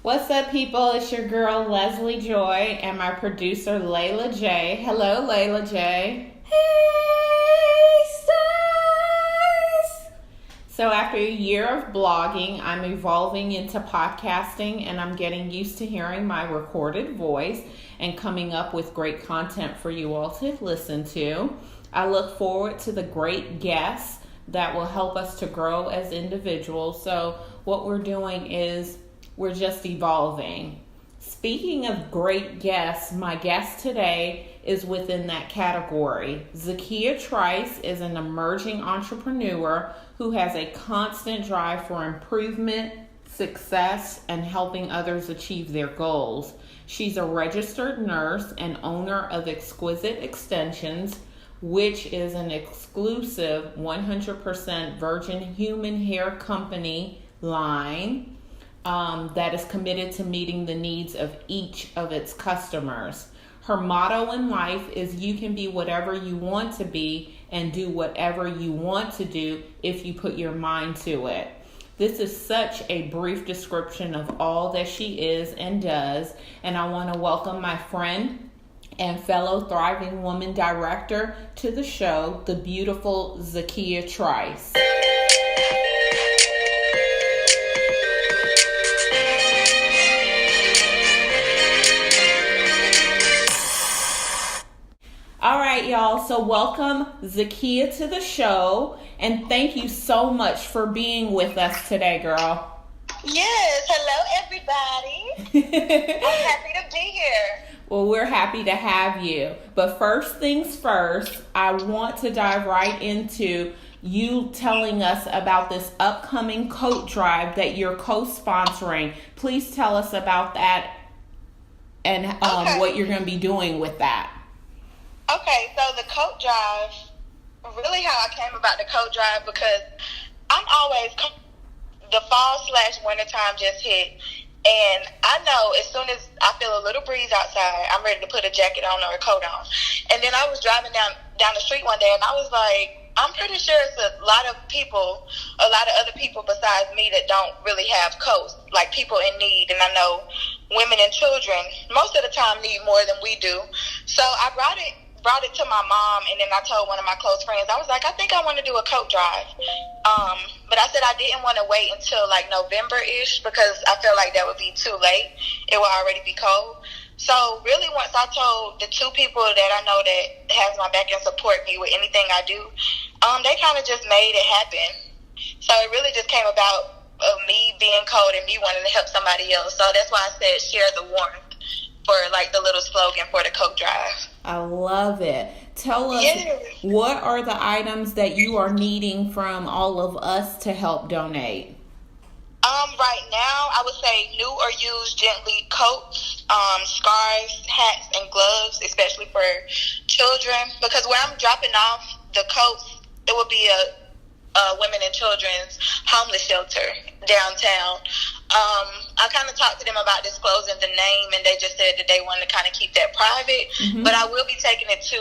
What's up, people? It's your girl Leslie Joy and my producer Layla J. Hello, Layla J. Hey, stars! So, after a year of blogging, I'm evolving into podcasting and I'm getting used to hearing my recorded voice and coming up with great content for you all to listen to. I look forward to the great guests that will help us to grow as individuals. So, what we're doing is we're just evolving. Speaking of great guests, my guest today is within that category. Zakeya Trice is an emerging entrepreneur who has a constant drive for improvement, success, and helping others achieve their goals. She's a registered nurse and owner of Exquisite Extensions, which is an exclusive 100% virgin human hair company line that is committed to meeting the needs of each of its customers. Her motto in life is you can be whatever you want to be and do whatever you want to do if you put your mind to it. This is such a brief description of all that she is and does, and I want to welcome my friend and fellow Thriving Woman director to the show, the beautiful Zakeya Trice. All right, y'all. So welcome Zakeya to the show, and thank you so much for being with us today, girl. Yes, hello everybody. I'm happy to be here. Well, we're happy to have you. But first things first, I want to dive right into you telling us about this upcoming coat drive that you're co-sponsoring. Please tell us about that and what you're going to be doing with that. Okay, so the coat drive, really how I came about the coat drive, because I'm always, the fall/winter time just hit, and I know as soon as I feel a little breeze outside, I'm ready to put a jacket on or a coat on. And then I was driving down the street one day, and I was like, I'm pretty sure it's a lot of other people besides me that don't really have coats, like people in need. And I know women and children most of the time need more than we do. So I brought it to my mom, and then I told one of my close friends, I was like, I think I want to do a coat drive. But I said I didn't want to wait until like November-ish, because I felt like that would be too late. It would already be cold. So really, once I told the two people that I know that has my back and support me with anything I do, they kind of just made it happen. So it really just came about me being cold and me wanting to help somebody else. So that's why I said share the warmth for like the little slogan for the coat drive. I love it. Tell us, what are the items that you are needing from all of us to help donate? Right now, I would say new or used gently coats, scarves, hats, and gloves, especially for children. Because where I'm dropping off the coats, it would be a women and children's homeless shelter downtown. I kind of talked to them about disclosing the name, and they just said that they wanted to kind of keep that private. Mm-hmm. But I will be taking it to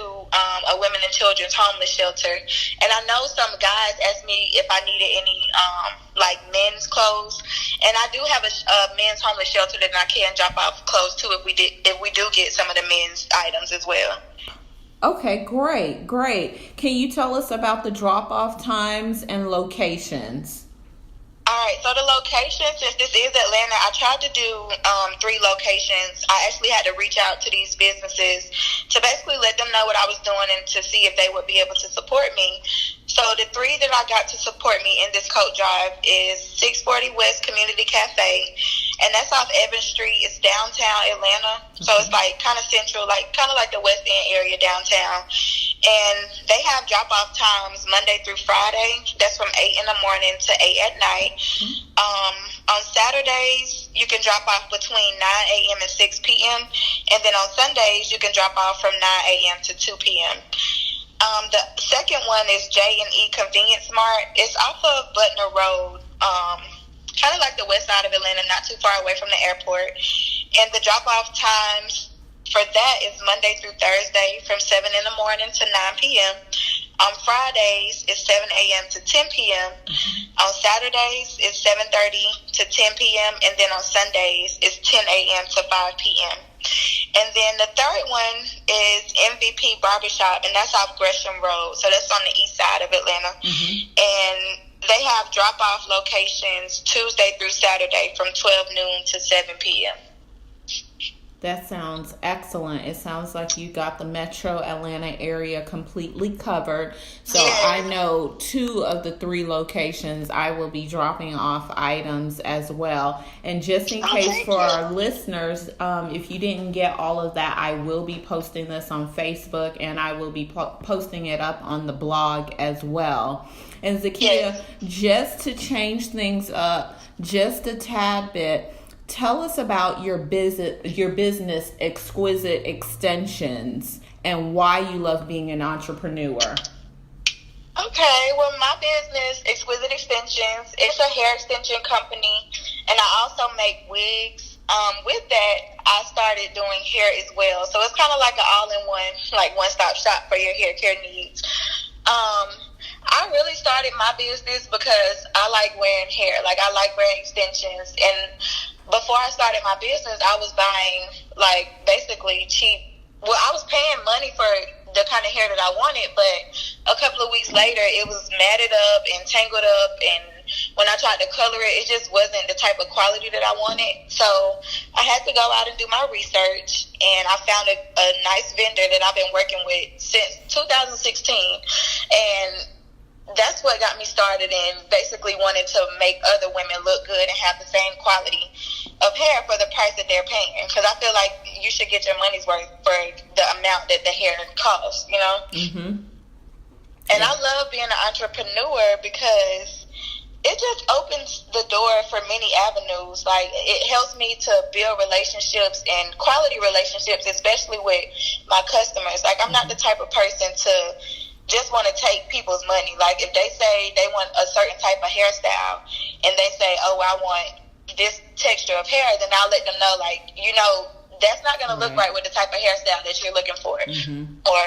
a women and children's homeless shelter. And I know some guys asked me if I needed any like men's clothes, and I do have a men's homeless shelter that I can drop off clothes to if we do get some of the men's items as well. Okay, great. Can you tell us about the drop-off times and locations? All right, so the location, since this is Atlanta, I tried to do 3 locations. I actually had to reach out to these businesses to basically let them know what I was doing and to see if they would be able to support me. So the 3 that I got to support me in this coat drive is 640 West Community Cafe, and that's off Evans Street. It's downtown Atlanta, so it's like kind of central, kind of like the West End area downtown. And they have drop-off times Monday through Friday. That's from 8 in the morning to 8 at night. On Saturdays, you can drop off between 9 a.m. and 6 p.m. And then on Sundays, you can drop off from 9 a.m. to 2 p.m. The second one is J&E Convenience Mart. It's off of Butner Road, kind of like the west side of Atlanta, not too far away from the airport. And the drop-off times for that is Monday through Thursday from 7 in the morning to 9 p.m. On Fridays, it's 7 a.m. to 10 p.m. On Saturdays, it's 7:30 to 10 p.m. And then on Sundays, it's 10 a.m. to 5 p.m. And then the third one is MVP Barbershop, and that's off Gresham Road. So that's on the east side of Atlanta. And they have drop-off locations Tuesday through Saturday from 12 noon to 7 p.m. That sounds excellent. It sounds like you got the metro Atlanta area completely covered. So I know 2 of the 3 locations I will be dropping off items as well. And just in case for our listeners, if you didn't get all of that, I will be posting this on Facebook, and I will be posting it up on the blog as well. And Zakeya, just to change things up just a tad bit, tell us about your business, Exquisite Extensions, and why you love being an entrepreneur. Okay, well, my business, Exquisite Extensions, it's a hair extension company, and I also make wigs. With that, I started doing hair as well. So it's kind of like an all-in-one, like one-stop shop for your hair care needs. I really started my business because I like wearing hair. Like, I like wearing extensions. And before I started my business, I was buying, like, basically cheap. Well, I was paying money for the kind of hair that I wanted, but a couple of weeks later, it was matted up and tangled up, and when I tried to color it, it just wasn't the type of quality that I wanted. So I had to go out and do my research, and I found a nice vendor that I've been working with since 2016, and that's what got me started in basically wanting to make other women look good and have the same quality of hair for the price that they're paying. Because I feel like you should get your money's worth for the amount that the hair costs, you know? And I love being an entrepreneur because it just opens the door for many avenues. Like, it helps me to build relationships and quality relationships, especially with my customers. Like, I'm not the type of person to just want to take people's money. Like, if they say they want a certain type of hairstyle and they say, oh, I want this texture of hair, then I'll let them know, like, you know, that's not going to look right with the type of hairstyle that you're looking for. Or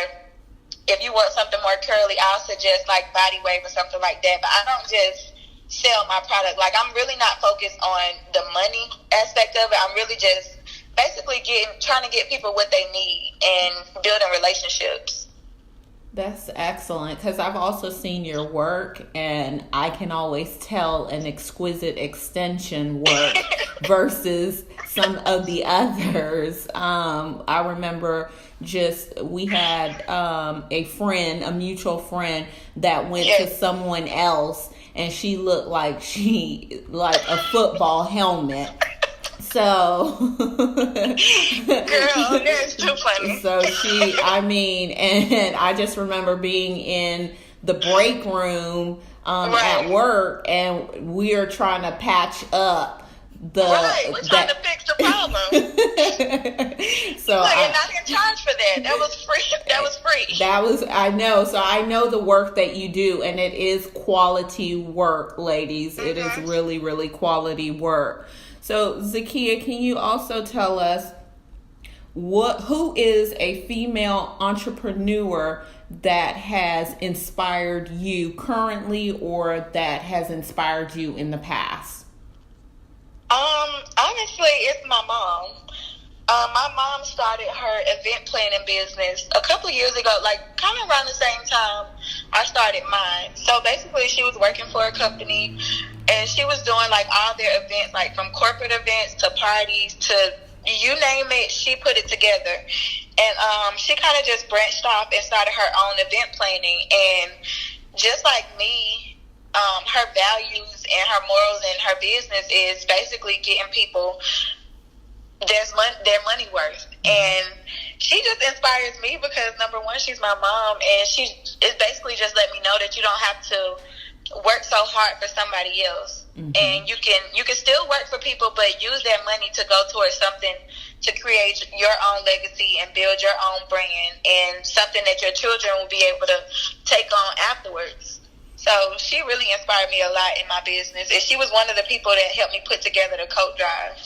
if you want something more curly, I'll suggest, like, body wave or something like that. But I don't just sell my product. Like, I'm really not focused on the money aspect of it. I'm really just basically trying to get people what they need and building relationships. That's excellent, because I've also seen your work, and I can always tell an exquisite extension work versus some of the others. I remember we had a mutual friend that went to someone else, and she looked like a football helmet. So, girl, that's too funny. So and I just remember being in the break room at work, and we are trying to patch up we're trying to fix the problem. So and I didn't charge for that. That was free. I know. So I know the work that you do, and it is quality work, ladies. It is really, really quality work. So, Zakeya, can you also tell us who is a female entrepreneur that has inspired you currently, or that has inspired you in the past? Honestly, it's my mom. My mom started her event planning business a couple of years ago, like kind of around the same time I started mine. So basically, she was working for a company, and she was doing like all their events, like from corporate events to parties to you name it, she put it together. And she kind of just branched off and started her own event planning. And just like me, her values and her morals and her business is basically getting people their money worth. And she just inspires me because, number one, she's my mom, and she is basically just let me know that you don't have to work so hard for somebody else. And you can still work for people, but use that money to go towards something to create your own legacy and build your own brand, and something that your children will be able to take on afterwards. So she really inspired me a lot in my business, and she was one of the people that helped me put together the coat drive.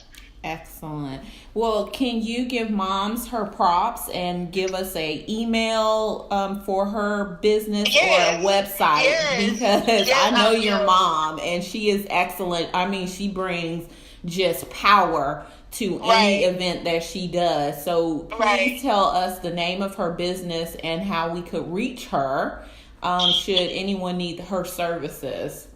Excellent. Well, can you give moms her props and give us a email for her business or a website? Because I know your mom and she is excellent. I mean, she brings just power to any event that she does. So please tell us the name of her business and how we could reach her should anyone need her services.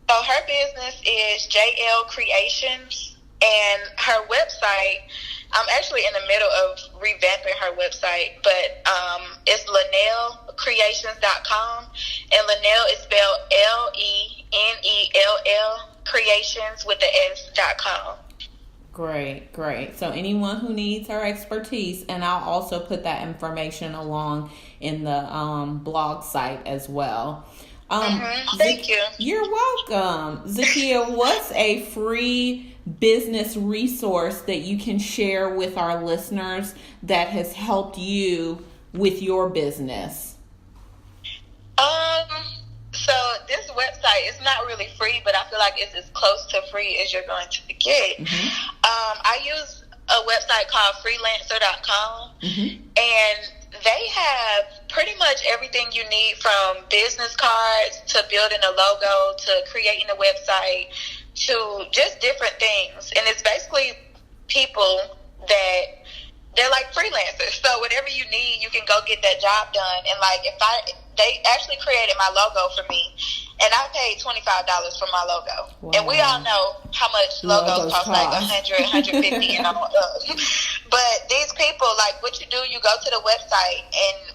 So her business is JL Creations, and her website, I'm actually in the middle of revamping her website, but it's LenellCreations.com, and Lenell is spelled Lenell Creations with the S.com. Great. So anyone who needs her expertise, and I'll also put that information along in the blog site as well. Thank you. You're welcome. Zakeya, what's a free business resource that you can share with our listeners that has helped you with your business? So this website is not really free, but I feel like it's as close to free as you're going to get. I use a website called freelancer.com, and they have pretty much everything you need, from business cards to building a logo to creating a website to just different things. And it's basically people that they're like freelancers. So whatever you need, you can go get that job done. And like they actually created my logo for me, and I paid $25 for my logo. Wow. And we all know how much logos cost, like $100, $150, and all. But these people, like, what you do, you go to the website, and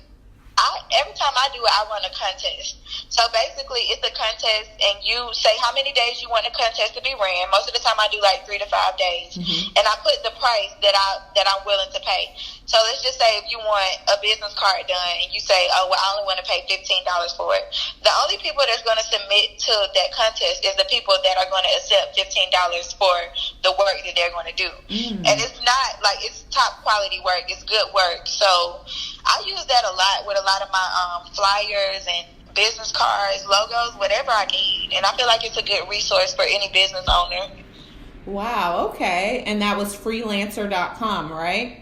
every time I do it, I run a contest. So basically, it's a contest, and you say how many days you want the contest to be ran. Most of the time, I do like 3 to 5 days, and I put the price that I'm willing to pay. So let's just say if you want a business card done, and you say, "Oh, well, I only want to pay $15 for it." The only people that's going to submit to that contest is the people that are going to accept $15 for the work that they're going to do, and it's not like it's top quality work; it's good work. So I use that a lot with a lot of my flyers and business cards, logos, whatever I need. And I feel like it's a good resource for any business owner. Wow, okay. And that was freelancer.com, right?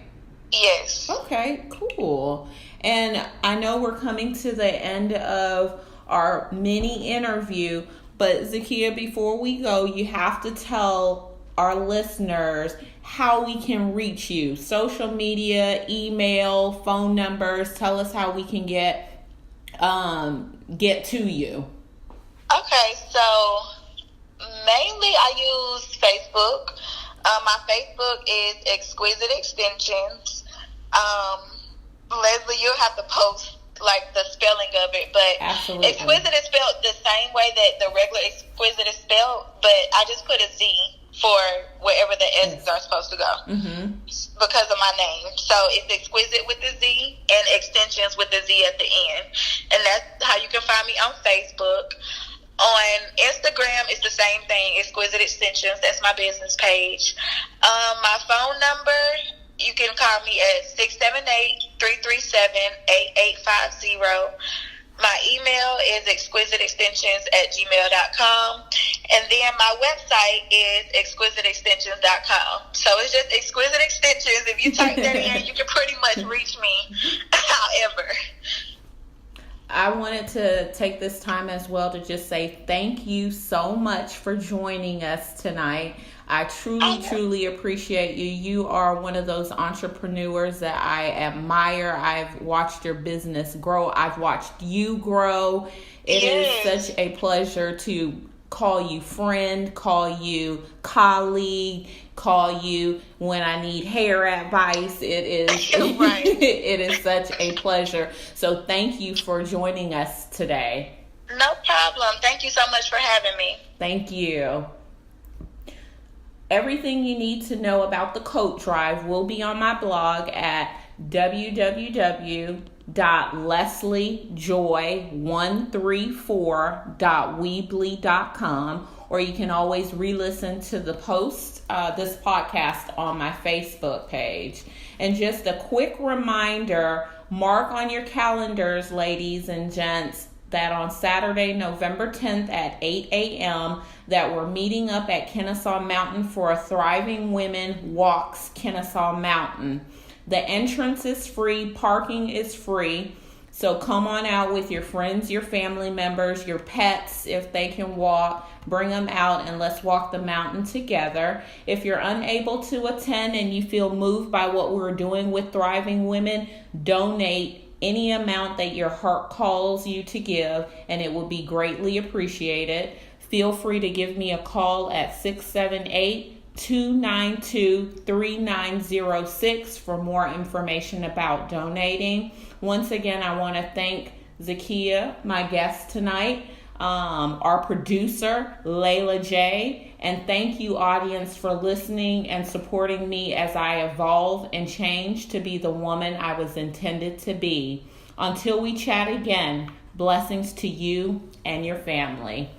Yes. Okay, cool. And I know we're coming to the end of our mini interview, but Zakeya, before we go, you have to tell our listeners how we can reach you. Social media, email, phone numbers. Tell us how we can get to you. Okay, so mainly I use Facebook. My Facebook is Exquisite Extensions. Leslie, you'll have to post like the spelling of it, but absolutely. Exquisite is spelled the same way that the regular Exquisite is spelled, but I just put a Z for wherever the S's are supposed to go because of my name. So it's Exquisite with the Z and Extensions with the Z at the end. And that's how you can find me on Facebook. On Instagram, it's the same thing, Exquisite Extensions. That's my business page. My phone number, you can call me at 678-337-8850. My email is exquisiteextensions@gmail.com. And then my website is exquisiteextensions.com. So it's just Exquisite Extensions. If you type that in, you can pretty much reach me however. I wanted to take this time as well to just say thank you so much for joining us tonight. I truly appreciate you. You are one of those entrepreneurs that I admire. I've watched your business grow. I've watched you grow. It is such a pleasure to call you friend, call you colleague, call you when I need hair advice. It is right. It is such a pleasure. So thank you for joining us today. No problem. Thank you so much for having me. Thank you. Everything you need to know about the Coat Drive will be on my blog at www.lesliejoy134.weebly.com, or you can always re-listen to the this podcast on my Facebook page. And just a quick reminder, mark on your calendars, ladies and gents, that on Saturday, November 10th at 8 a.m. that we're meeting up at Kennesaw Mountain for a Thriving Women Walks Kennesaw Mountain. The entrance is free, parking is free. So come on out with your friends, your family members, your pets, if they can walk. Bring them out and let's walk the mountain together. If you're unable to attend and you feel moved by what we're doing with Thriving Women, donate any amount that your heart calls you to give, and it will be greatly appreciated. Feel free to give me a call at 678-292-3906 for more information about donating. Once again, I want to thank Zakeya, my guest tonight, our producer, Layla J., and thank you, audience, for listening and supporting me as I evolve and change to be the woman I was intended to be. Until we chat again, blessings to you and your family.